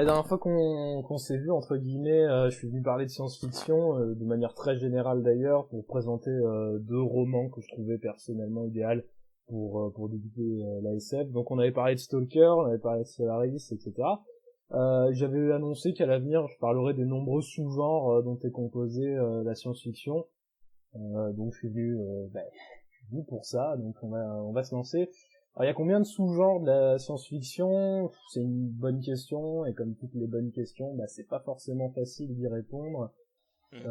la dernière fois qu'on s'est vu, entre guillemets, je suis venu parler de science-fiction, de manière très générale d'ailleurs, pour présenter 2 romans que je trouvais personnellement idéal pour débuter la SF. Donc on avait parlé de Stalker, on avait parlé de Solaris, etc. J'avais annoncé qu'à l'avenir, je parlerai des nombreux sous-genres dont est composée la science-fiction. Donc je suis venu pour ça, donc on va se lancer. Alors il y a combien de sous-genres de la science-fiction? C'est une bonne question, et comme toutes les bonnes questions, c'est pas forcément facile d'y répondre. Il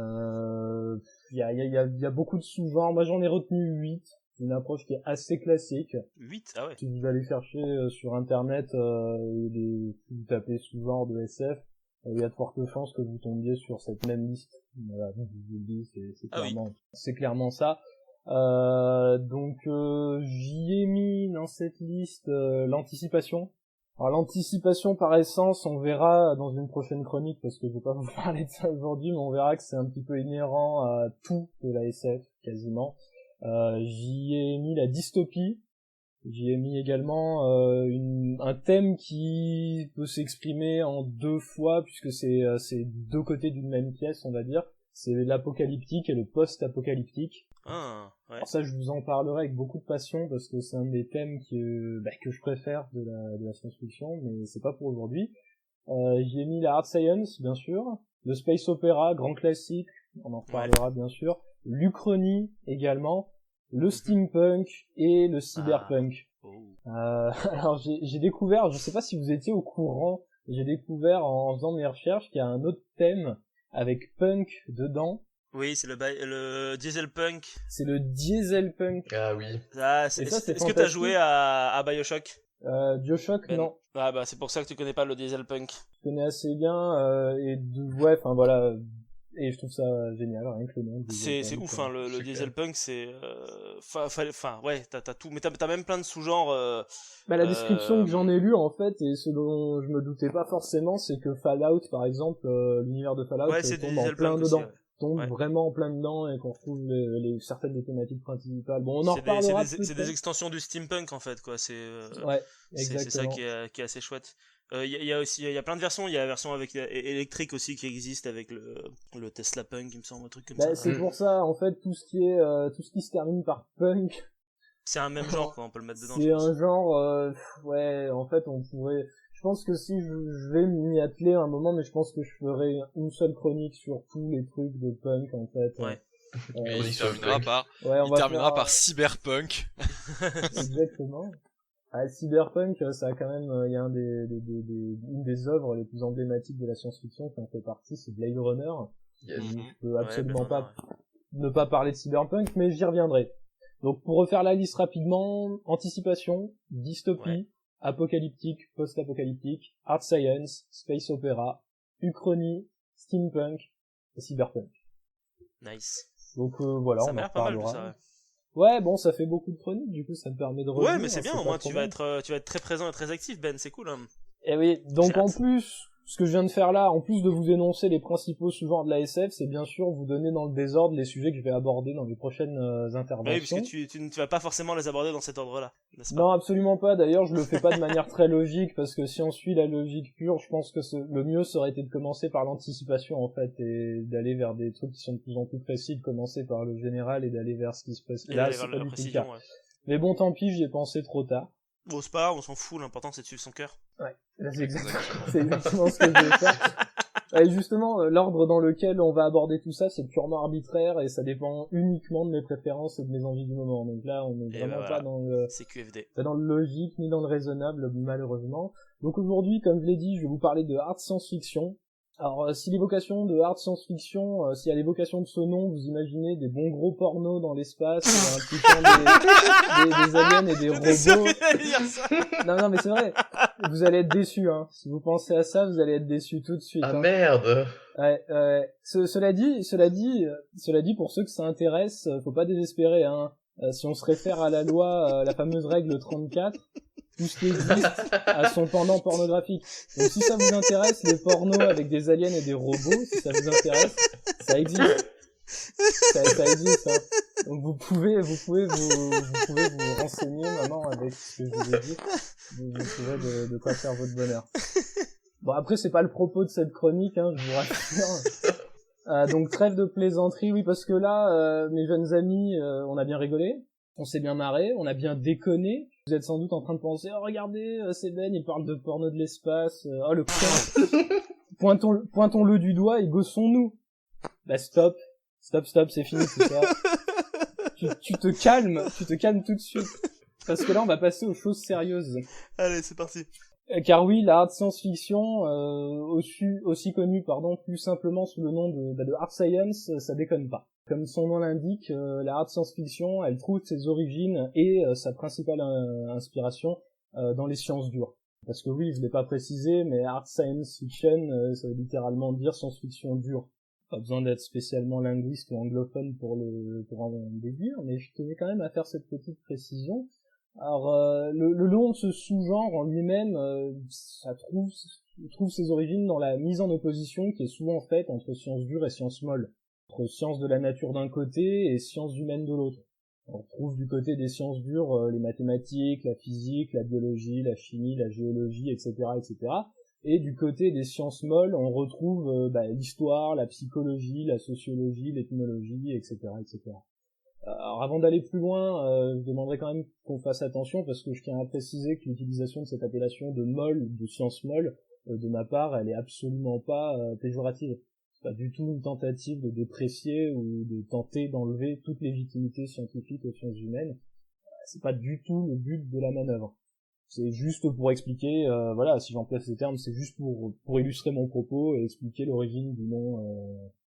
y a beaucoup de sous-genres. Moi j'en ai retenu 8. C'est une approche qui est assez classique. 8? Ah ouais. Si vous allez chercher sur internet, si vous tapez sous-genre de SF, il y a de fortes chances que vous tombiez sur cette même liste. Voilà, je vous le dis, c'est clairement ça. Donc j'y ai mis dans cette liste l'anticipation. Alors l'anticipation par essence, on verra dans une prochaine chronique, parce que je vais pas vous parler de ça aujourd'hui, mais on verra que c'est un petit peu inhérent à tout de la SF, quasiment. J'y ai mis la dystopie. J'y ai mis également un thème qui peut s'exprimer en 2 fois, puisque c'est 2 côtés d'une même pièce, on va dire. C'est l'apocalyptique et le post-apocalyptique. Ah, ouais. Alors ça, je vous en parlerai avec beaucoup de passion, parce que c'est un des thèmes que je préfère de la science-fiction, mais c'est pas pour aujourd'hui. J'y ai mis la hard science, bien sûr, le space opéra, grand classique, on en reparlera bien sûr, l'Uchronie également, le steampunk et le cyberpunk. Alors j'ai découvert, je sais pas si vous étiez au courant, j'ai découvert en faisant mes recherches qu'il y a un autre thème avec punk dedans. Oui, c'est le dieselpunk. C'est le dieselpunk. Ah oui. Est-ce que t'as joué à BioShock? BioShock, non. Ah c'est pour ça que tu connais pas le dieselpunk. Je connais assez bien, voilà. Et je trouve ça génial, rien que le nom. C'est ouf, hein, le dieselpunk, c'est... ouais, t'as tout, mais t'as même plein de sous-genres... la description que j'en ai lue, en fait, et ce dont je me doutais pas forcément, c'est que Fallout, par exemple, l'univers de Fallout, tombe en plein dedans. Tombe vraiment en plein dedans, et qu'on retrouve certaines des thématiques principales. Bon, on en reparlera. C'est des extensions du steampunk, en fait, quoi. Ouais, exactement. C'est ça qui est assez chouette. Il y a plein de versions. Il y a la version avec électrique aussi qui existe avec le Tesla Punk, il me semble, un truc comme ça. C'est pour ça, en fait, tout ce qui se termine par punk. C'est un même genre, quoi, on peut le mettre dedans. C'est un genre, en fait, on pourrait. Je pense que si je vais m'y atteler un moment, mais je pense que je ferai une seule chronique sur tous les trucs de punk, en fait. Ouais. Il terminera par cyberpunk. Exactement. Cyberpunk, ça a quand même, il y a une des œuvres les plus emblématiques de la science-fiction qui en fait partie, c'est Blade Runner. Yes. Je peux absolument pas ne pas parler de cyberpunk, mais j'y reviendrai. Donc pour refaire la liste rapidement, anticipation, dystopie, apocalyptique, post-apocalyptique, hard science, space opéra, uchronie, steampunk et cyberpunk. Nice. Donc voilà, ça on m'a en l'air pas mal reparlera. tout ça, ouais. Ouais, bon, ça fait beaucoup de chroniques, du coup, ça me permet de revenir. Ouais, mais c'est bien, au moins, tu vas être très présent et très actif, Ben, c'est cool, hein. Et oui, donc en plus, ce que je viens de faire là, en plus de vous énoncer les principaux sous-genres de la SF, c'est bien sûr vous donner dans le désordre les sujets que je vais aborder dans les prochaines interventions. Oui, puisque tu ne vas pas forcément les aborder dans cet ordre-là, n'est-ce pas? Non, absolument pas. D'ailleurs, je le fais pas de manière très logique, parce que si on suit la logique pure, je pense que le mieux ça aurait été de commencer par l'anticipation, en fait, et d'aller vers des trucs qui sont de plus en plus précis, de commencer par le général et d'aller vers ce qui se passe. Et là, d'aller c'est vers pas la du tout le précision, cas. ouais. Mais bon, tant pis, j'y ai pensé trop tard. Bon, c'est pas grave, on s'en fout, l'important c'est de suivre son cœur. Ouais, là, c'est exactement ce que je vais faire. Et justement, l'ordre dans lequel on va aborder tout ça, c'est purement arbitraire et ça dépend uniquement de mes préférences et de mes envies du moment. Donc là, on n'est vraiment pas dans le logique ni dans le raisonnable, malheureusement. Donc aujourd'hui, comme je l'ai dit, je vais vous parler de hard science-fiction. Alors, si l'évocation de hard science-fiction, si à l'évocation de ce nom, vous imaginez des bons gros pornos dans l'espace, impliquant des aliens et des robots. Non, mais c'est vrai. Vous allez être déçus, hein. Si vous pensez à ça, vous allez être déçus tout de suite. Ah, merde! Ouais, cela dit, pour ceux que ça intéresse, faut pas désespérer, hein. Si on se réfère à la loi, la fameuse règle 34, tout ce qui existe a son pendant pornographique. Donc si ça vous intéresse, les pornos avec des aliens et des robots, si ça vous intéresse, ça existe. Ça existe, hein. Donc vous pouvez vous renseigner maintenant avec ce que je vous ai dit. Vous trouverez de quoi faire votre bonheur. Bon, après, c'est pas le propos de cette chronique, hein, je vous rassure. Donc, trêve de plaisanterie, oui, parce que là, mes jeunes amis, on a bien rigolé, on s'est bien marré, on a bien déconné. Vous êtes sans doute en train de penser, oh, regardez, c'est Ben, il parle de porno de l'espace, oh, le con. Pointons-le du doigt et gossons-nous. Bah, stop, c'est fini tout ça. Tu te calmes tout de suite. Parce que là, on va passer aux choses sérieuses. Allez, c'est parti. Car oui, la hard science-fiction, aussi connue, plus simplement sous le nom de hard science, ça déconne pas. Comme son nom l'indique, la hard science-fiction, elle trouve ses origines et sa principale inspiration dans les sciences dures. Parce que oui, je l'ai pas précisé, mais hard science fiction, ça veut littéralement dire science-fiction dure. Pas besoin d'être spécialement linguiste ou anglophone pour en déduire, mais je tenais quand même à faire cette petite précision. Alors, le nom de ce sous-genre en lui-même, ça trouve ses origines dans la mise en opposition qui est souvent faite entre sciences dures et sciences molles, entre sciences de la nature d'un côté et sciences humaines de l'autre. On retrouve du côté des sciences dures les mathématiques, la physique, la biologie, la chimie, la géologie, etc., etc. Et du côté des sciences molles, on retrouve l'histoire, la psychologie, la sociologie, l'ethnologie, etc., etc. Alors avant d'aller plus loin, je demanderais quand même qu'on fasse attention parce que je tiens à préciser que l'utilisation de cette appellation de molle, de science molle, de ma part, elle est absolument pas péjorative. C'est pas du tout une tentative de déprécier ou de tenter d'enlever toute légitimité scientifique aux sciences humaines. C'est pas du tout le but de la manœuvre. C'est juste pour expliquer, si j'emploie ces termes, c'est juste pour illustrer mon propos et expliquer l'origine du nom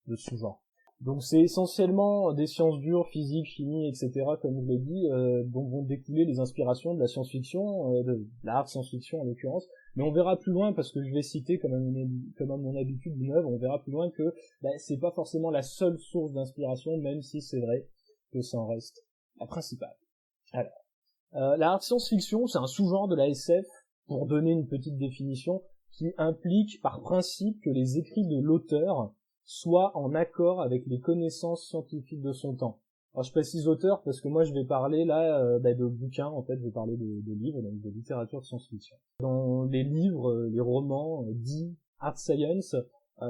de ce genre. Donc c'est essentiellement des sciences dures, physique, chimie, etc., comme je l'ai dit, dont vont découler les inspirations de la science-fiction, de la hard science-fiction en l'occurrence. Mais on verra plus loin, parce que je vais citer, comme à mon habitude, une œuvre, on verra plus loin que c'est pas forcément la seule source d'inspiration, même si c'est vrai que ça en reste la principale. Alors, la hard science-fiction, c'est un sous-genre de la SF, pour donner une petite définition, qui implique par principe que les écrits de l'auteur soit en accord avec les connaissances scientifiques de son temps. Alors je précise auteur parce que moi je vais parler là de bouquins, en fait je vais parler de livres, donc de littérature de science-fiction. Dans les livres, les romans dits hard science,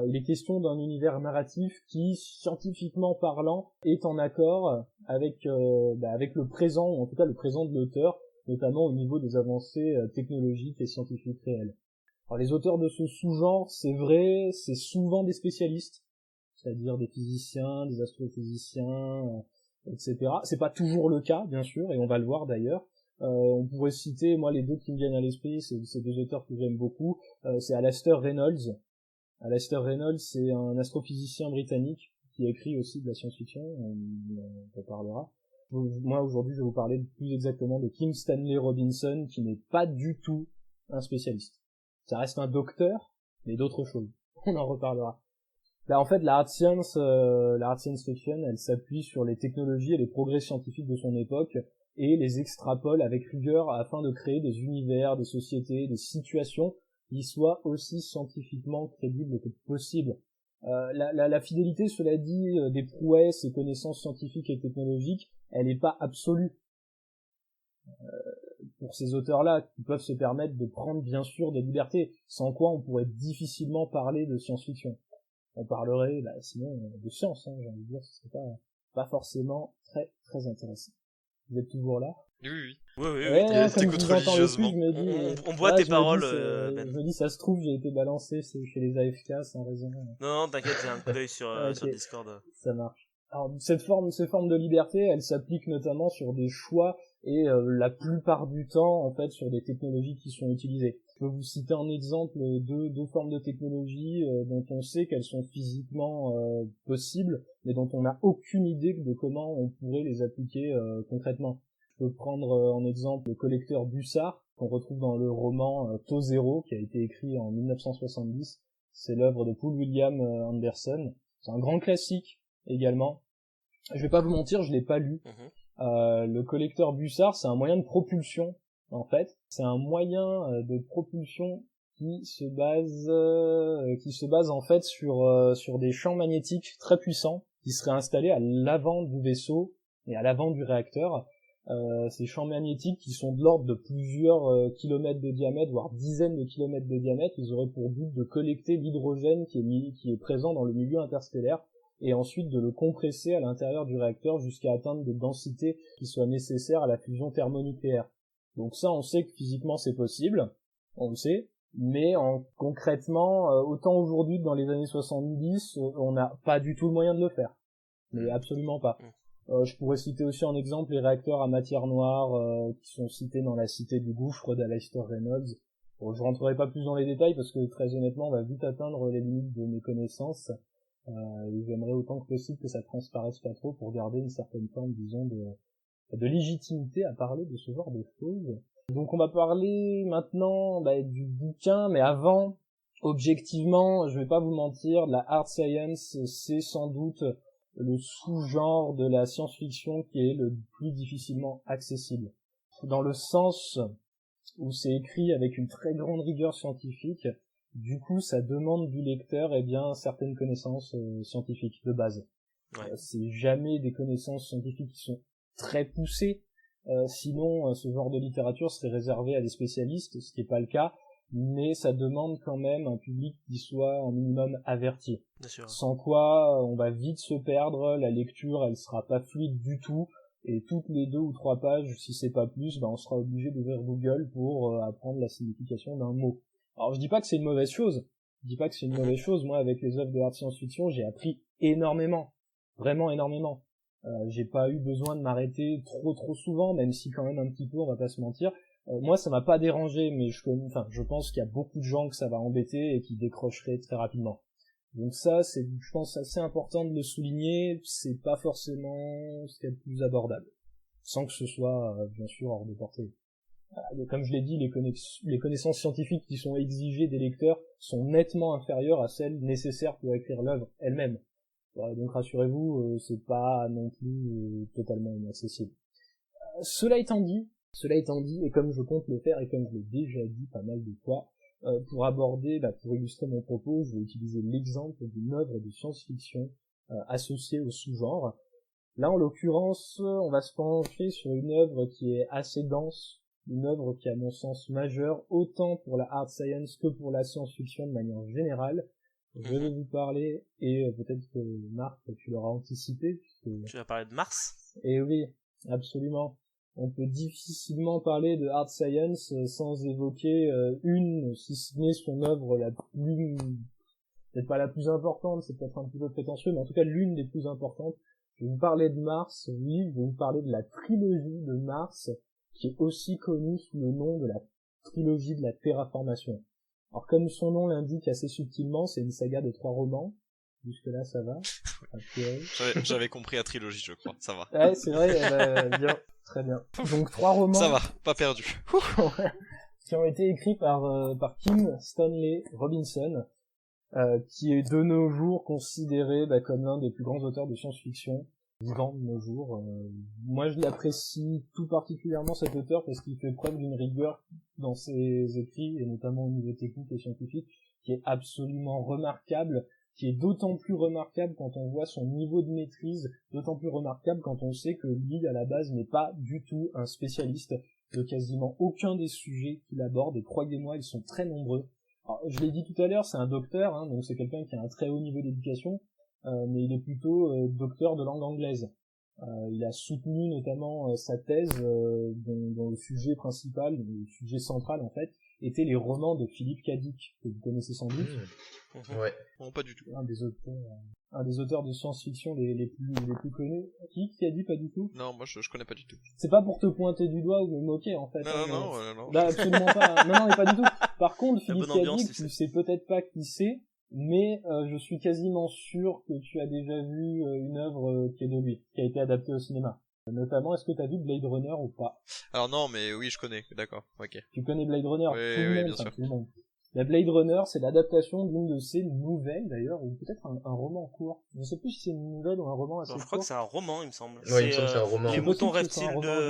il est question d'un univers narratif qui, scientifiquement parlant, est en accord avec le présent, ou en tout cas le présent de l'auteur, notamment au niveau des avancées technologiques et scientifiques réelles. Alors les auteurs de ce sous-genre, c'est vrai, c'est souvent des spécialistes, c'est-à-dire des physiciens, des astrophysiciens, etc. C'est pas toujours le cas, bien sûr, et on va le voir d'ailleurs. On pourrait citer, moi, les deux qui me viennent à l'esprit, c'est deux auteurs que j'aime beaucoup. C'est Alastair Reynolds. Alastair Reynolds, c'est un astrophysicien britannique qui écrit aussi de la science-fiction, on en parlera. Moi, aujourd'hui, je vais vous parler plus exactement de Kim Stanley Robinson, qui n'est pas du tout un spécialiste. Ça reste un docteur, mais d'autres choses. On en reparlera. Là, en fait, la hard science fiction, elle s'appuie sur les technologies et les progrès scientifiques de son époque et les extrapole avec rigueur afin de créer des univers, des sociétés, des situations qui soient aussi scientifiquement crédibles que possible. La fidélité, cela dit, des prouesses et connaissances scientifiques et technologiques, elle n'est pas absolue. Pour ces auteurs-là, qui peuvent se permettre de prendre bien sûr des libertés, sans quoi on pourrait difficilement parler de science-fiction. On parlerait sinon de science, j'ai envie de dire, ce serait pas forcément très très intéressant. Vous êtes toujours là? Oui. T'écoutes religieusement. On boit tes paroles. Je me dis, ça se trouve, j'ai été balancé chez les AFK sans raison. Non, t'inquiète, j'ai un coup d'œil sur Discord. Ça marche. Alors, ces formes de liberté, elles s'appliquent notamment sur des choix et la plupart du temps, en fait, sur des technologies qui sont utilisées. Je peux vous citer un exemple deux formes de technologies dont on sait qu'elles sont physiquement possibles, mais dont on n'a aucune idée de comment on pourrait les appliquer concrètement. Je peux prendre en exemple le collecteur Bussard, qu'on retrouve dans le roman Tau Zéro, qui a été écrit en 1970. C'est l'œuvre de Paul William Anderson. C'est un grand classique également. Je vais pas vous mentir, je l'ai pas lu. Le collecteur Bussard, c'est un moyen de propulsion, en fait. C'est un moyen de propulsion qui se base en fait sur des champs magnétiques très puissants qui seraient installés à l'avant du vaisseau et à l'avant du réacteur. ces champs magnétiques qui sont de l'ordre de plusieurs kilomètres de diamètre, voire dizaines de kilomètres de diamètre, ils auraient pour but de collecter l'hydrogène qui est présent dans le milieu interstellaire et ensuite de le compresser à l'intérieur du réacteur jusqu'à atteindre des densités qui soient nécessaires à la fusion thermonucléaire. Donc ça, on sait que physiquement c'est possible, on le sait, mais concrètement, autant aujourd'hui que dans les années 70, on n'a pas du tout le moyen de le faire. Mais absolument pas. Je pourrais citer aussi en exemple les réacteurs à matière noire qui sont cités dans la cité du gouffre d'Alastair Reynolds. Bon, je rentrerai pas plus dans les détails parce que très honnêtement on va vite atteindre les limites de mes connaissances. Et j'aimerais autant que possible que ça transparaisse pas trop pour garder une certaine forme, disons, de légitimité à parler de ce genre de choses. Donc on va parler maintenant du bouquin, mais avant, objectivement, je vais pas vous mentir, la hard science, c'est sans doute le sous-genre de la science-fiction qui est le plus difficilement accessible. Dans le sens où c'est écrit avec une très grande rigueur scientifique, du coup ça demande du lecteur certaines connaissances scientifiques de base. Ouais. C'est jamais des connaissances scientifiques qui sont très poussées, sinon ce genre de littérature serait réservé à des spécialistes, ce qui n'est pas le cas. Mais ça demande quand même un public qui soit un minimum averti. Bien sûr. Sans quoi, on va vite se perdre, la lecture, elle sera pas fluide du tout, et toutes les 2 ou 3 pages, si c'est pas plus, on sera obligé d'ouvrir Google pour apprendre la signification d'un mot. Alors je dis pas que c'est une mauvaise chose, moi avec les œuvres de hard science-fiction, j'ai appris énormément, vraiment énormément. J'ai pas eu besoin de m'arrêter trop souvent, même si quand même un petit peu, on va pas se mentir. Moi, ça m'a pas dérangé, mais je pense qu'il y a beaucoup de gens que ça va embêter et qui décrocheraient très rapidement. Donc ça, c'est, je pense, assez important de le souligner. C'est pas forcément ce qu'il y a de plus abordable, sans que ce soit, bien sûr, hors de portée. Comme je l'ai dit, les connaissances scientifiques qui sont exigées des lecteurs sont nettement inférieures à celles nécessaires pour écrire l'œuvre elle-même. Donc rassurez-vous, c'est pas non plus totalement inaccessible. Cela étant dit, et comme je compte le faire, et comme je l'ai déjà dit pas mal de fois, pour illustrer mon propos, je vais utiliser l'exemple d'une œuvre de science-fiction associée au sous-genre. Là, en l'occurrence, on va se pencher sur une œuvre qui est assez dense, une œuvre qui est à mon sens majeure, autant pour la hard science que pour la science-fiction de manière générale. Je vais vous parler, et peut-être que Marc, tu l'auras anticipé, puisque... Tu vas parler de Mars ? Eh oui, absolument. On peut difficilement parler de hard science sans évoquer si ce n'est son œuvre la plus, peut-être pas la plus importante, c'est peut-être un petit peu prétentieux, mais en tout cas l'une des plus importantes. Je vais vous parler de Mars, oui, je vais vous parler de la trilogie de Mars, qui est aussi connue sous le nom de la trilogie de la terraformation. Alors comme son nom l'indique assez subtilement, c'est une saga de 3 romans. Jusque-là, ça va. J'avais compris la trilogie, je crois. Ça va. Ouais, c'est vrai, bien. Très bien. Donc 3 romans. Ça va, pas perdu. Qui ont été écrits par Kim Stanley Robinson, qui est de nos jours considéré comme l'un des plus grands auteurs de science-fiction vivant de nos jours. Moi, je l'apprécie tout particulièrement, cet auteur, parce qu'il fait preuve d'une rigueur dans ses écrits, et notamment au niveau technique et scientifique, qui est absolument remarquable, qui est d'autant plus remarquable quand on voit son niveau de maîtrise, d'autant plus remarquable quand on sait que lui, à la base, n'est pas du tout un spécialiste de quasiment aucun des sujets qu'il aborde, et croyez-moi, ils sont très nombreux. Alors, je l'ai dit tout à l'heure, c'est un docteur, donc c'est quelqu'un qui a un très haut niveau d'éducation, mais il est plutôt docteur de langue anglaise. Il a soutenu notamment sa thèse dont le sujet principal, le sujet central en fait, étaient les romans de Philip K. Dick, que vous connaissez sans doute. Ouais. Non, pas du tout. Un des auteurs de science-fiction les plus connus. Qui a dit pas du tout? Non, moi je connais pas du tout. C'est pas pour te pointer du doigt ou me moquer en fait. Non. Là, absolument pas. Non, mais pas du tout. Par contre, Philip K. Dick, tu sais peut-être pas qui c'est, mais je suis quasiment sûr que tu as déjà vu une œuvre qui est de lui, qui a été adaptée au cinéma. Notamment, est-ce que tu as vu Blade Runner ou pas? Alors non, mais oui, je connais, d'accord, ok. Tu connais Blade Runner? Oui, bien sûr. Tout le monde. La Blade Runner, c'est l'adaptation d'une de ses nouvelles, d'ailleurs, ou peut-être un roman court. Je sais plus si c'est une nouvelle ou un roman assez court. Je crois que c'est un roman, il me semble. Ouais, il me semble que c'est un roman. Les moutons reptiles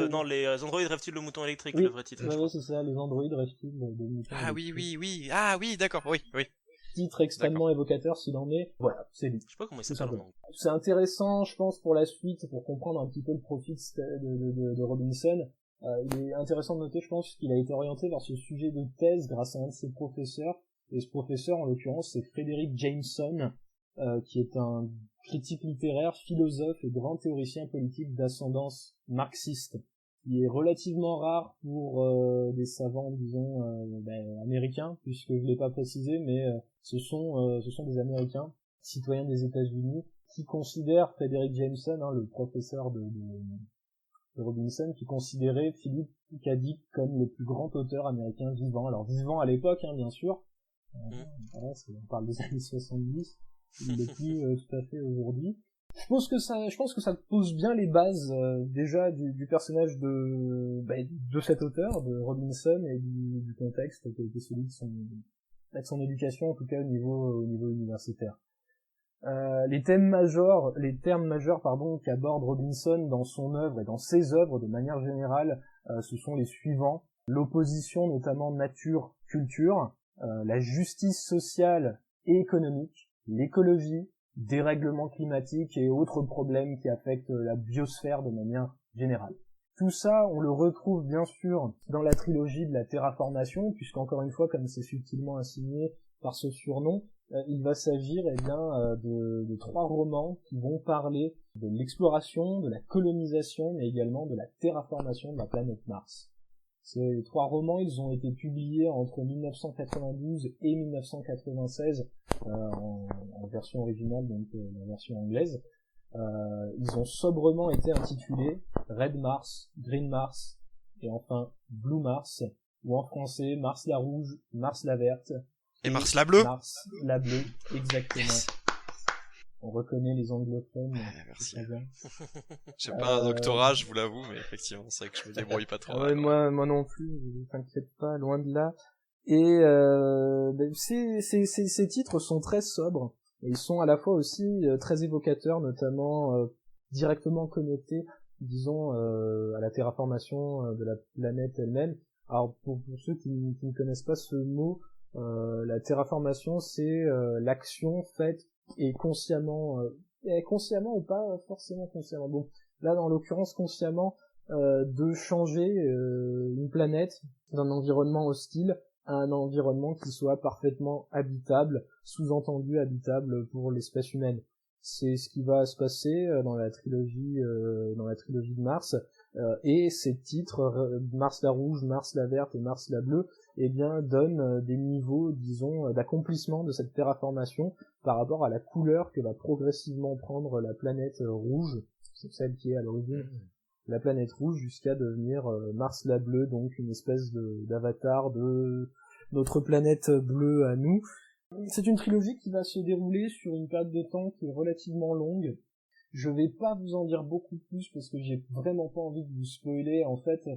Non, les androïdes reptiles, le mouton électrique, oui. le vrai titre. Oui, c'est ça, les androïdes reptiles de mutants. Ah oui, d'accord, oui. titre extrêmement évocateur s'il en est. Voilà, c'est lui. Je sais pas comment il s'appelle. C'est intéressant, je pense, pour la suite, pour comprendre un petit peu le profil de Robinson. Il est intéressant de noter, je pense, qu'il a été orienté vers ce sujet de thèse grâce à un de ses professeurs. Et ce professeur, en l'occurrence, c'est Frederick Jameson, qui est un critique littéraire, philosophe et grand théoricien politique d'ascendance marxiste. Il est relativement rare pour des savants, disons, américains, puisque je l'ai pas précisé, mais ce sont des Américains, citoyens des États-Unis, qui considèrent Frederick Jameson, le professeur de Robinson, qui considérait Philip K. Dick comme le plus grand auteur américain vivant. Alors vivant à l'époque, bien sûr. Voilà, on parle des années 70. Il n'est plus tout à fait aujourd'hui. Je pense que ça pose bien les bases déjà du personnage de cet auteur, de Robinson, et du contexte qui a été celui de son éducation, en tout cas au niveau universitaire. Les termes majeurs, qu'aborde Robinson dans son œuvre et dans ses œuvres de manière générale, ce sont les suivants: l'opposition notamment nature-culture, la justice sociale et économique, l'écologie, dérèglement climatique et autres problèmes qui affectent la biosphère de manière générale. Tout ça, on le retrouve bien sûr dans la trilogie de la terraformation, puisqu'encore une fois, comme c'est subtilement insinué par ce surnom, il va s'agir de 3 romans qui vont parler de l'exploration, de la colonisation, mais également de la terraformation de la planète Mars. Ces 3 romans, ils ont été publiés entre 1992 et 1996 en version originale, donc la version anglaise. Ils ont sobrement été intitulés Red Mars, Green Mars et enfin Blue Mars, ou en français Mars la rouge, Mars la verte et Mars la bleue. Mars la bleue, exactement. Yes. On reconnaît les anglophones. Merci. J'ai pas un doctorat, je vous l'avoue, mais effectivement, c'est vrai que je me débrouille pas trop. Ouais, moi non plus, ne t'inquiète pas, loin de là. Et ces titres sont très sobres, et ils sont à la fois aussi très évocateurs, notamment directement connectés, disons, à la terraformation de la planète elle-même. Alors pour ceux qui ne connaissent pas ce mot, la terraformation, c'est l'action faite et consciemment ou pas forcément consciemment. Bon, là dans l'occurrence consciemment, de changer une planète d'un environnement hostile à un environnement qui soit parfaitement habitable, sous-entendu habitable pour l'espèce humaine. C'est ce qui va se passer dans la trilogie de Mars, et ces titres Mars la rouge, Mars la verte et Mars la bleue, eh bien donnent des niveaux, disons, d'accomplissement de cette terraformation par rapport à la couleur que va progressivement prendre la planète rouge, c'est celle qui est à l'origine la planète rouge, jusqu'à devenir Mars la bleue, donc une espèce d'avatar de notre planète bleue à nous. C'est une trilogie qui va se dérouler sur une période de temps qui est relativement longue. Je vais pas vous en dire beaucoup plus parce que j'ai vraiment pas envie de vous spoiler. En fait,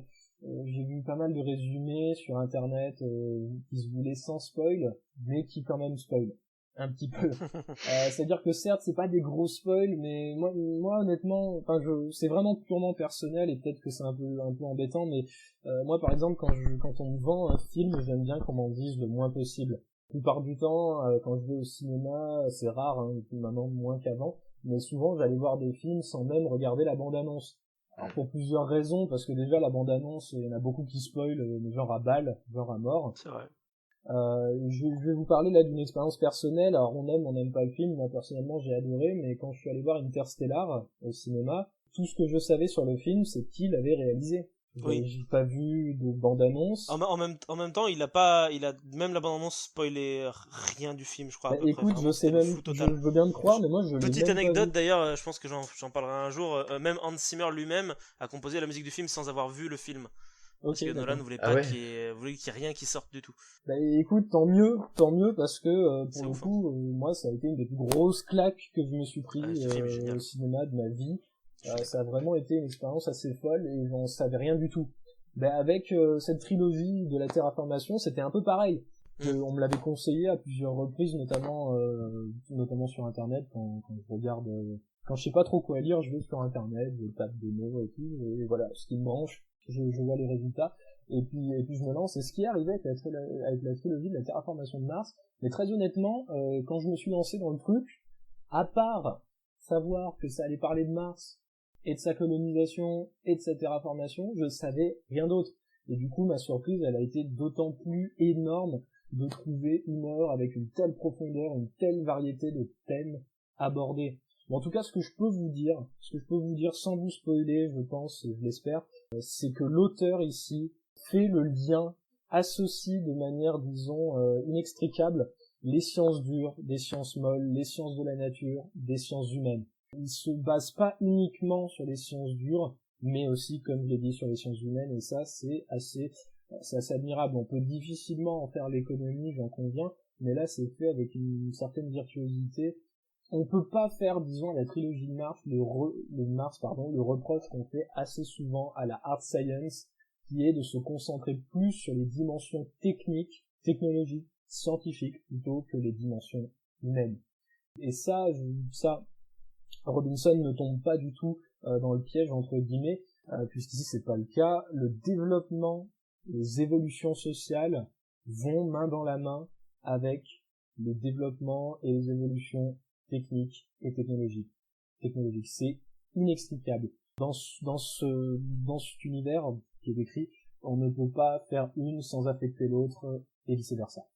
j'ai vu pas mal de résumés sur internet qui se voulaient sans spoil, mais qui quand même spoilent un petit peu. C'est-à-dire que certes, c'est pas des gros spoils, mais moi honnêtement, c'est vraiment purement personnel, et peut-être que c'est un peu embêtant, mais moi par exemple, quand on me vend un film, j'aime bien qu'on m'en dise le moins possible. La plupart du temps, quand je vais au cinéma, c'est rare, maintenant moins qu'avant, mais souvent j'allais voir des films sans même regarder la bande-annonce. Alors pour plusieurs raisons, parce que déjà la bande-annonce, il y en a beaucoup qui spoilent, genre à balle, genre à mort. C'est vrai. Je vais vous parler là d'une expérience personnelle. Alors on n'aime pas le film. Moi personnellement j'ai adoré, mais quand je suis allé voir Interstellar au cinéma, tout ce que je savais sur le film, c'est qu'il avait réalisé. Oui. J'ai pas vu de bande-annonce. En même temps, il a même la bande-annonce spoilé rien du film, je crois. Écoute, je sais même, je veux bien te croire, mais moi je l'ai même Petite anecdote pas vu. d'ailleurs, je pense que j'en parlerai un jour. Même Hans Zimmer lui-même a composé la musique du film sans avoir vu le film. Parce que Nolan voulait pas qu'il y ait rien qui sorte du tout. Écoute, tant mieux, parce que pour le coup, moi ça a été une des plus grosses claques que je me suis pris au cinéma de ma vie. Ça a vraiment été une expérience assez folle et j'en savais rien du tout. Avec cette trilogie de la terraformation, c'était un peu pareil. On me l'avait conseillé à plusieurs reprises, notamment sur internet, quand je regarde, quand je sais pas trop quoi lire, je vais sur internet, je tape des mots et tout, et voilà, ce qui me branche, je vois les résultats. et puis je me lance. Et ce qui est arrivé avec la trilogie de la terraformation de Mars, mais très honnêtement, quand je me suis lancé dans le truc, à part savoir que ça allait parler de Mars et de sa colonisation et de sa terraformation, je savais rien d'autre. Et du coup, ma surprise, elle a été d'autant plus énorme de trouver une œuvre avec une telle profondeur, une telle variété de thèmes abordés. Mais en tout cas, ce que je peux vous dire sans vous spoiler, je pense, et je l'espère, c'est que l'auteur ici fait le lien, associe de manière, disons, inextricable les sciences dures, des sciences molles, les sciences de la nature, des sciences humaines. Il se base pas uniquement sur les sciences dures, mais aussi, comme je l'ai dit, sur les sciences humaines, et ça, c'est assez admirable. On peut difficilement en faire l'économie, j'en conviens, mais là, c'est fait avec une certaine virtuosité. On peut pas faire, disons, à la trilogie de Mars, le reproche qu'on fait assez souvent à la hard science, qui est de se concentrer plus sur les dimensions techniques, technologiques, scientifiques, plutôt que les dimensions humaines. Et ça, Robinson ne tombe pas du tout dans le piège, entre guillemets, puisqu'ici c'est pas le cas. Le développement, les évolutions sociales vont main dans la main avec le développement et les évolutions techniques et technologiques. C'est inextricable. Dans cet univers qui est décrit, on ne peut pas faire une sans affecter l'autre et vice versa.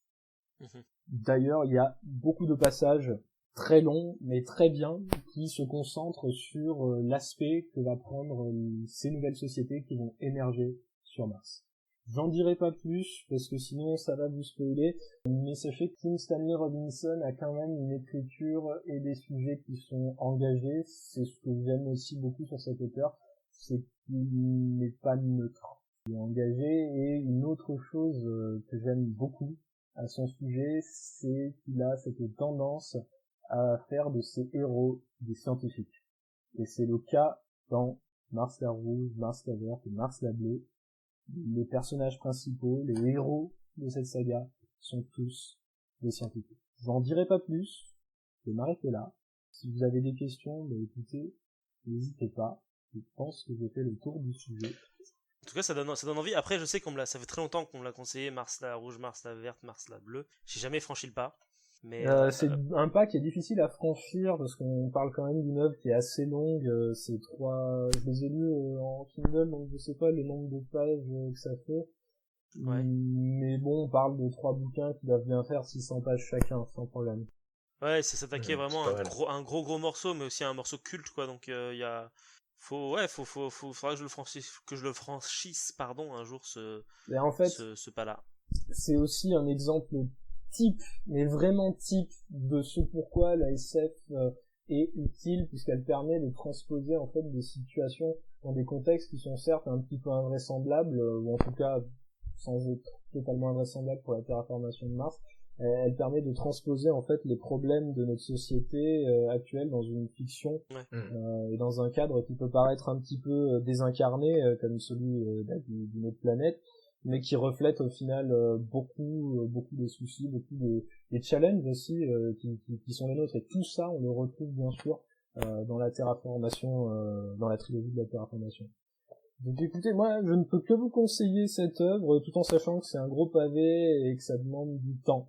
D'ailleurs, il y a beaucoup de passages très longs, mais très bien, qui se concentrent sur l'aspect que va prendre ces nouvelles sociétés qui vont émerger sur Mars. J'en dirai pas plus, parce que sinon ça va vous spoiler, mais sachez que Kim Stanley Robinson a quand même une écriture et des sujets qui sont engagés. C'est ce que j'aime aussi beaucoup sur cet auteur, c'est qu'il n'est pas neutre. Il est engagé, et une autre chose que j'aime beaucoup à son sujet, c'est qu'il a cette tendance à faire de ses héros des scientifiques. Et c'est le cas dans Mars la Rouge, Mars la Verte et Mars la Bleue. Les personnages principaux, les héros de cette saga, sont tous des scientifiques. Je n'en dirai pas plus, je vais m'arrêter là. Si vous avez des questions, écoutez, n'hésitez pas. Je pense que j'ai fait le tour du sujet. En tout cas, ça donne envie. Après, je sais ça fait très longtemps qu'on me l'a conseillé, Mars la Rouge, Mars la Verte, Mars la Bleue. J'ai jamais franchi le pas. Mais c'est un pas qui est difficile à franchir, parce qu'on parle quand même d'une œuvre qui est assez longue. Je les ai lus en Kindle, donc je sais pas le nombre de pages que ça fait. Ouais. Mais bon, on parle de 3 bouquins qui doivent bien faire 600 pages chacun, sans problème. Ouais, c'est s'attaquer vraiment à un gros morceau, mais aussi à un morceau culte, quoi. Donc il y a faudra que je le franchisse, un jour ce pas-là. C'est aussi un exemple type, mais vraiment type, de ce pourquoi la SF est utile, puisqu'elle permet de transposer en fait des situations dans des contextes qui sont certes un petit peu invraisemblables, ou en tout cas sans être totalement invraisemblables pour la terraformation de Mars. Elle permet de transposer en fait les problèmes de notre société actuelle dans une fiction, et dans un cadre qui peut paraître un petit peu désincarné, comme celui d'une autre planète, mais qui reflète au final beaucoup des soucis, beaucoup des challenges aussi qui sont les nôtres. Et tout ça, on le retrouve bien sûr dans la terraformation, dans la trilogie de la terraformation. Donc écoutez, moi je ne peux que vous conseiller cette œuvre, tout en sachant que c'est un gros pavé et que ça demande du temps.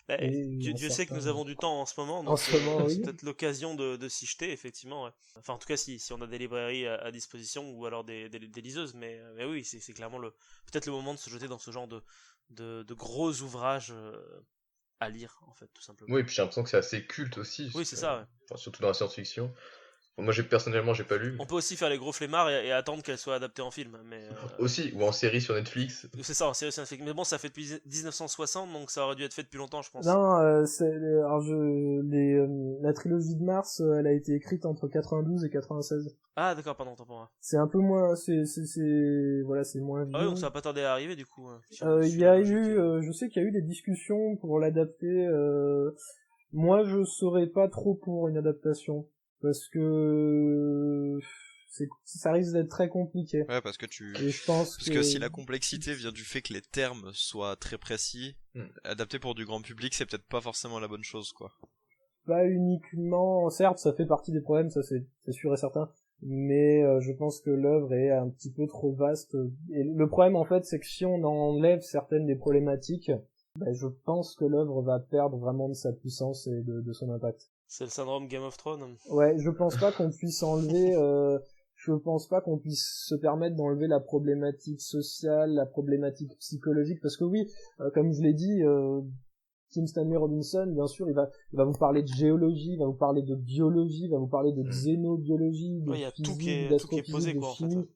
Dieu sait que nous avons du temps en ce moment, donc c'est peut-être l'occasion de s'y jeter, effectivement. Ouais. Enfin, en tout cas, si on a des librairies à disposition, ou alors des liseuses, mais oui, c'est clairement peut-être le moment de se jeter dans ce genre de gros ouvrages à lire, en fait, tout simplement. Oui, et puis j'ai l'impression que c'est assez culte aussi. Oui, c'est ça, ouais. Enfin, surtout dans la science-fiction. Moi, personnellement, j'ai pas lu. On peut aussi faire les gros flemmards et attendre qu'elle soit adaptée en film. Mais aussi, ou en série sur Netflix. C'est ça, en série sur Netflix. Mais bon, ça fait depuis 1960, donc ça aurait dû être fait depuis longtemps, je pense. Non, la trilogie de Mars, elle a été écrite entre 92 et 96. Ah, d'accord, pardon, tant pour moi. C'est un peu moins, c'est moins vieux. Ah oui, donc ça va pas tarder à arriver, du coup. Je sais qu'il y a eu des discussions pour l'adapter. Moi, je serais pas trop pour une adaptation, parce que ça risque d'être très compliqué. Ouais, parce que si la complexité vient du fait que les termes soient très précis, adapté pour du grand public, c'est peut-être pas forcément la bonne chose, quoi. Pas uniquement, certes, ça fait partie des problèmes, ça c'est sûr et certain, mais je pense que l'œuvre est un petit peu trop vaste. Et le problème, en fait, c'est que si on enlève certaines des problématiques, je pense que l'œuvre va perdre vraiment de sa puissance et de son impact. C'est le syndrome Game of Thrones. Ouais, je pense pas qu'on puisse enlever... je pense pas qu'on puisse se permettre d'enlever la problématique sociale, la problématique psychologique, parce que oui, comme je l'ai dit, Kim Stanley Robinson, bien sûr, il va vous parler de géologie, il va vous parler de biologie, il va vous parler de xénobiologie, de physique, d'astrophysique, de chimie,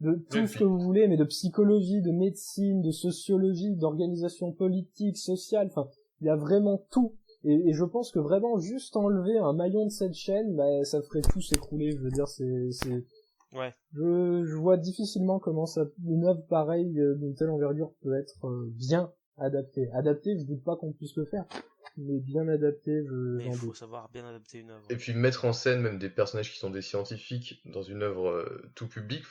de tout ce que vous voulez, mais de psychologie, de médecine, de sociologie, d'organisation politique, sociale, enfin, il y a vraiment tout. Et je pense que vraiment, juste enlever un maillon de cette chaîne, ça ferait tout s'écrouler, je veux dire, Ouais. Je vois difficilement comment une œuvre pareille d'une telle envergure peut être bien adaptée. Adaptée, je doute pas qu'on puisse le faire, mais bien adaptée, mais il faut savoir bien adapter une œuvre. Et puis mettre en scène même des personnages qui sont des scientifiques dans une œuvre tout public.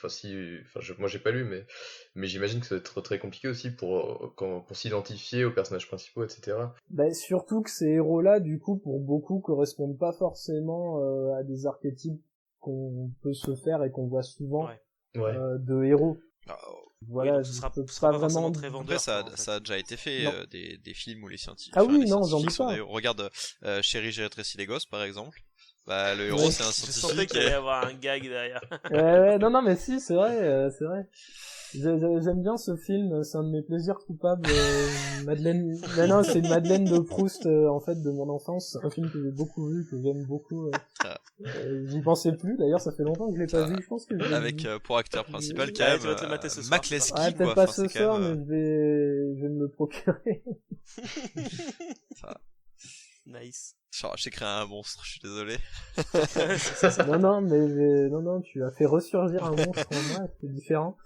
Moi j'ai pas lu, mais j'imagine que ça va être très compliqué aussi pour s'identifier aux personnages principaux, etc. Surtout que ces héros-là, du coup, pour beaucoup, correspondent pas forcément à des archétypes qu'on peut se faire et qu'on voit souvent de héros. Voilà, ce sera pas vraiment très vendeur. Après, ça a déjà été fait, des films où les scientifiques. Ah oui, non, j'en doute pas. Regarde Chérie, j'ai rétréci les gosses, par exemple. Le héros, c'est un scientifique. Je sentais qu'il allait y avoir un gag derrière. Non, mais si, c'est vrai, c'est vrai. J'aime bien ce film, c'est un de mes plaisirs coupables. Madeleine, non, c'est une Madeleine de Proust, en fait, de mon enfance. Un film que j'ai beaucoup vu, que j'aime beaucoup. J'y pensais plus, d'ailleurs, ça fait longtemps que je l'ai pas vu. Je pense que avec pour acteur principal quand même Mac Lesky, ouais, peut-être pas ce soir, mais je vais me le procurer. Nice. J'ai créé un monstre, je suis désolé. Non, tu as fait ressurgir un monstre en moi, c'est différent.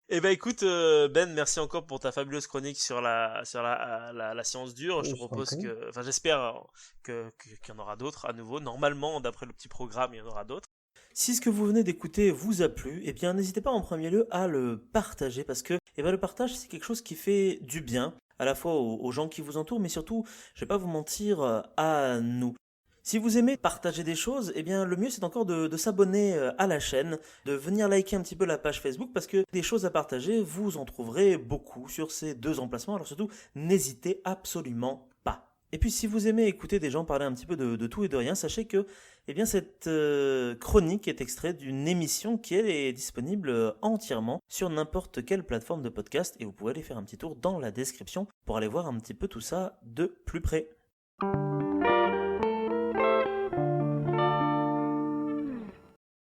Eh ben écoute, Ben, merci encore pour ta fabuleuse chronique sur la science dure. Je te propose j'espère qu'il y en aura d'autres à nouveau. Normalement, d'après le petit programme, il y en aura d'autres. Si ce que vous venez d'écouter vous a plu, eh bien n'hésitez pas en premier lieu à le partager, parce que le partage, c'est quelque chose qui fait du bien, à la fois aux gens qui vous entourent, mais surtout, je vais pas vous mentir, à nous. Si vous aimez partager des choses, eh bien le mieux c'est encore de s'abonner à la chaîne, de venir liker un petit peu la page Facebook, parce que des choses à partager, vous en trouverez beaucoup sur ces 2 emplacements, alors surtout, n'hésitez absolument pas. Et puis si vous aimez écouter des gens parler un petit peu de tout et de rien, sachez que cette chronique est extraite d'une émission qui elle est disponible entièrement sur n'importe quelle plateforme de podcast, et vous pouvez aller faire un petit tour dans la description pour aller voir un petit peu tout ça de plus près.